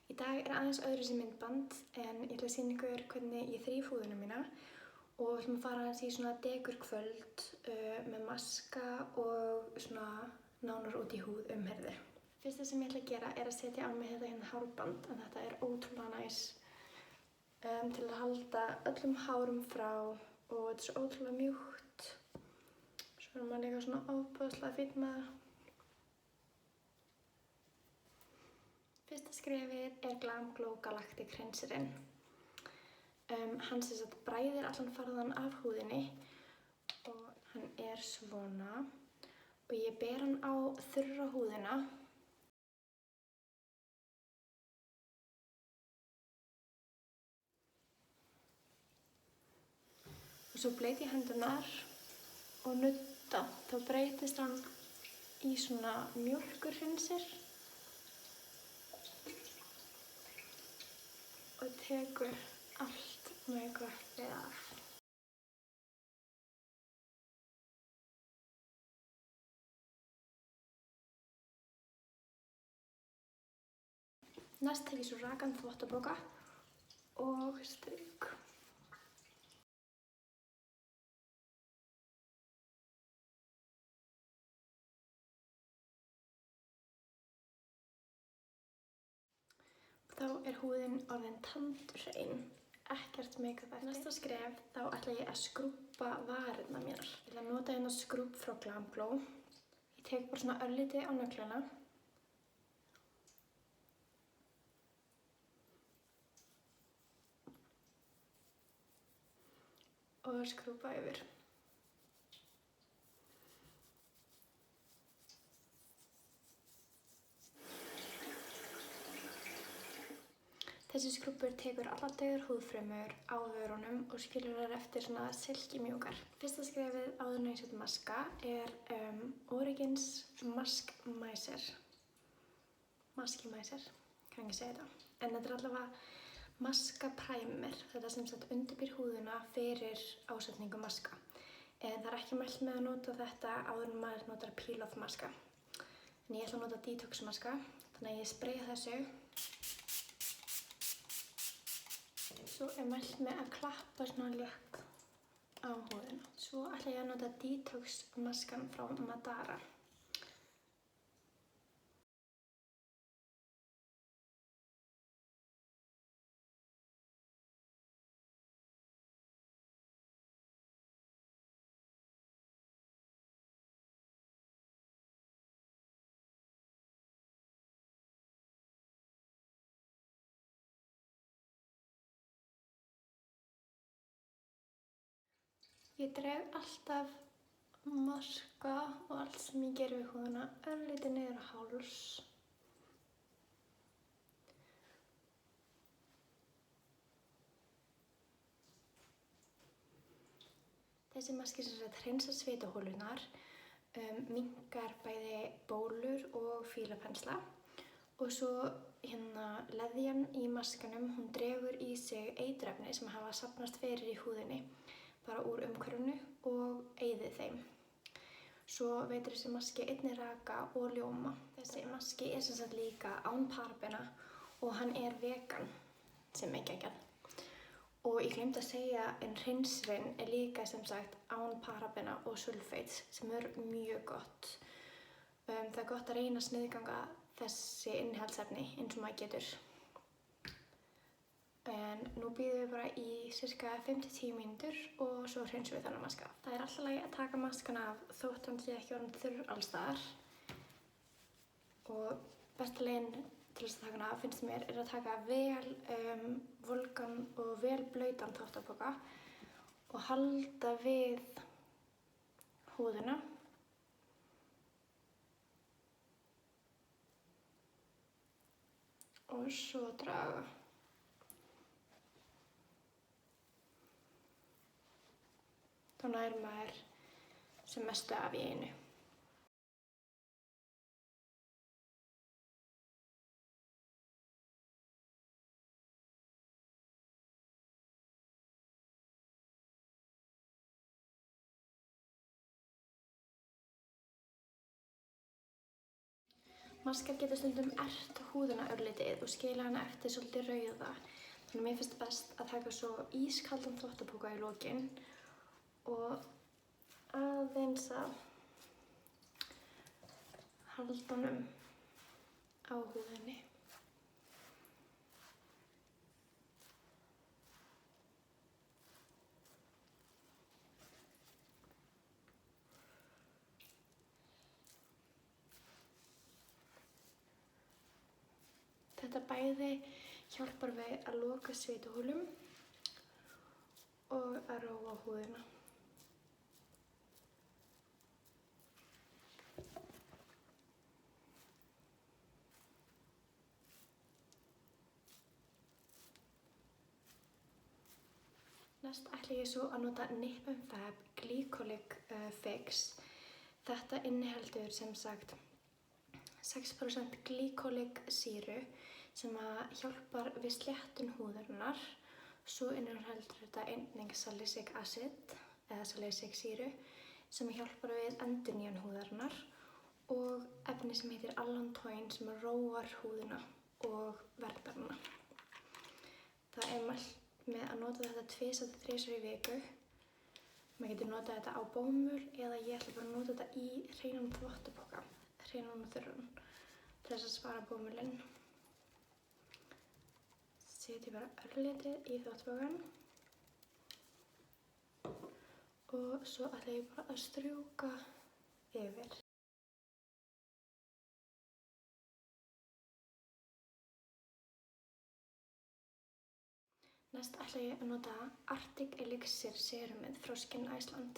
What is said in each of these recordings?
Í dag er aðeins öðruvísi myndband en ég ætla að sýna ykkur hvernig ég þríf húðina mína og við ætlum að fara aðeins í svona dekurkvöld með maska og svona nánar út í húð umherði. Fyrsta sem ég ætla að gera er að setja á mig þetta hérna hárband en þetta er ótrúlega næs til að halda öllum hárum frá og þetta er svo ótrúlega mjúkt. Svo er maður líka svona ofboðslega fínn með það. Fyrsta skrefið er Glam Glow Galactic Hreinserinn. Hann sem sagt bræðir allan farðan af húðinni og hann er svona og ég ber hann á þurra húðina. Og svo bleyti ég hendurnar og nudda. Þá breytist hann í svona mjólkurhreinsir og tekur allt með göppið af. Næst tek ég svo rakan þvottapoka og strik. Þá er húðin orðin tandurhrein, ekkert make-up eftir. Næsta skref, þá ætla ég að skrúbba varirnar mínar. Ég ætla að nota hérna skrúbb frá Glam Glow. Ég tek bara svona örlítið á nöglana. Og skrúbba yfir. Þessi skrúbbur tekur allar dauðar húðfrumur á vörunum og skilur þær eftir svona silkimjúkar. Fyrsta skrefið áður en ég set maska er Origins Mask Miser. Maskimiser, kann ekki segja þetta. En þetta er allavega maska primer. Þetta sem sagt undirbýr húðina fyrir ásetningu maska. En það er ekki mælt með að nota þetta áður en maður notar peel-off maska. En ég ætla að nota detox maska, þannig að ég spraya þessu. Svo er mælt með að klappa svona létt á húðina. Svo ætla ég að nota detox maskan frá Madara. Ég dreg alltaf maska og allt sem ég geri við húðina örlítið niður á háls. Þessi maski sem sagt hreinsar svitaholurnar, minnkar bæði bólur og fílapensla og svo hérna leðjan í maskanum, hún dregur í sig eiturefni sem hafa safnast fyrir í húðinni bara úr umhverfinu og eyðir þeim. Svo veitir þessi maski einnig raka og ljóma. Þessi maski er sem sagt líka án parabena og hann er vegan sem er geggjað. Og ég gleymdi að segja en hreinsirinn er líka sem sagt án parabena og sulfates sem er mjög gott. Það er gott að reyna að sniðganga þessi innihaldsefni eins og maður getur. En nú býðum við bara í cirka 5-10 mínútur og svo hreinsum við þennan maska. Það er alltaf lagi að taka maskan af þótt hann sé ekki orðinn þurr alls staðar. Og besta leiðin til þess að taka hann af finnst mér er að taka vel volgan og vel blautan þvottapoka og halda við húðina. Og svo draga. Þá nær maður sem mestu af í einu. Maskar geta stundum erft húðina örlítið og skila hana eftir svolítið rauða. Þannig að mér finnst best að taka svo ískaldan þvottapoka í lokin og aðeins að halda honum á húðinni. Þetta bæði hjálpar við að loka svitaholum og að róa húðina. Næst ætla ég svo að nota Nip & Fab Glycolic Fix. Þetta inniheldur sem sagt 6% glykólik sýru sem hjálpar við sléttun húðarinnar. Svo inniheldur þetta einnig salicylic acid eða salicylic sýru sem hjálpar við endurnýjun húðarinnar og efni sem heitir allantoin sem róar húðina og verndar hana. Það er mælt með að nota þetta 2 til 3 sinnum í viku. Maður getur notað þetta á bómull eða ég ætla bara að nota þetta í hreinan þvottapoka, hreinan og þurran, til þess að spara bómullinn. Setjum bara örlítið í þvottapokann og svo ætla ég bara að strjúka yfir. Næst ætla ég að nota Arctic Elixir serumið frá Skin Iceland.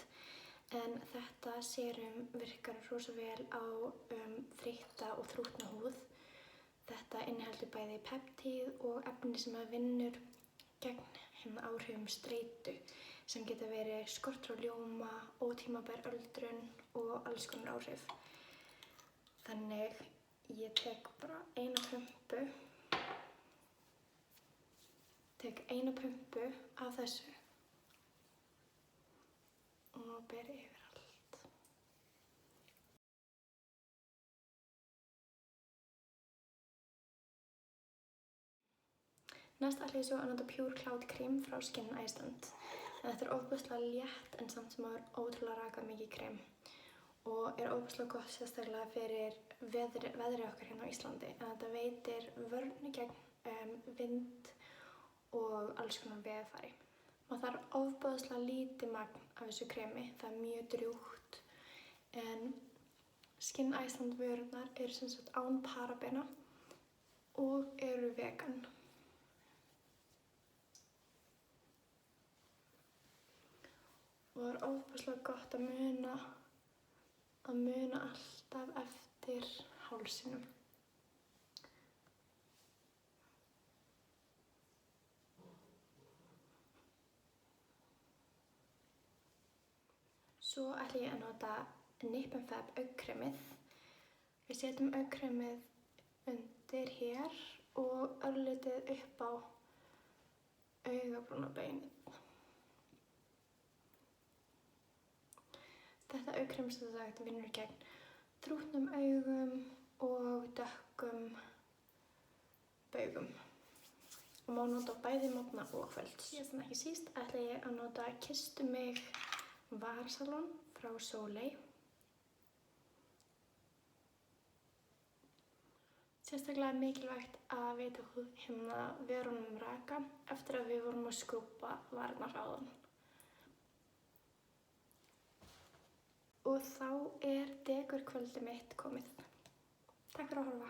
En þetta serum virkar rosa vel á þreytta og þrútna húð. Þetta inniheldur bæði peptíð og efni sem vinnur gegn áhrifum streitu sem geta verið skortur á ljóma, ótímabær öldrun og alls konar áhrif. Þannig ég tek bara eina pumpu af þessu og ber yfir allt. Næst ætla ég svo að nota Pure Cloud krem frá Skin Iceland. Þetta er ofboðslega létt en samt sem áður ótrúlega rakað krem og er ofboðslega gott sérstaklega fyrir veðrið okkar hérna á Íslandi. En þetta veitir vörn gegn vind og alls konar veðurfari. Maður þarf ofboðslega lítið magn af þessu kremi, það er mjög drjúgt. En Skin Iceland vörurnar eru sem sagt án parabena og eru vegan. Og það er ofboðslega gott að muna alltaf eftir hálsinum. Svo ætla ég að nota Nip & Fab augnkremið. Við setjum augnkremið undir hér og örlítið upp á augabrúnabeinið. Þetta augnkrem sem sagt vinnur gegn þrútnum augum og dökkum baugum. Og má nota bæði morgna og kvölds. Síðast en ekki síst ætla ég að nota Kysstu mig varsalón frá Sóley. Sérstaklega mikilvægt að veita vörunum raka eftir að við vorum að skrúbba varirnar áðan. Og þá er dekurkvöldið mitt komið. Takk fyrir að horfa.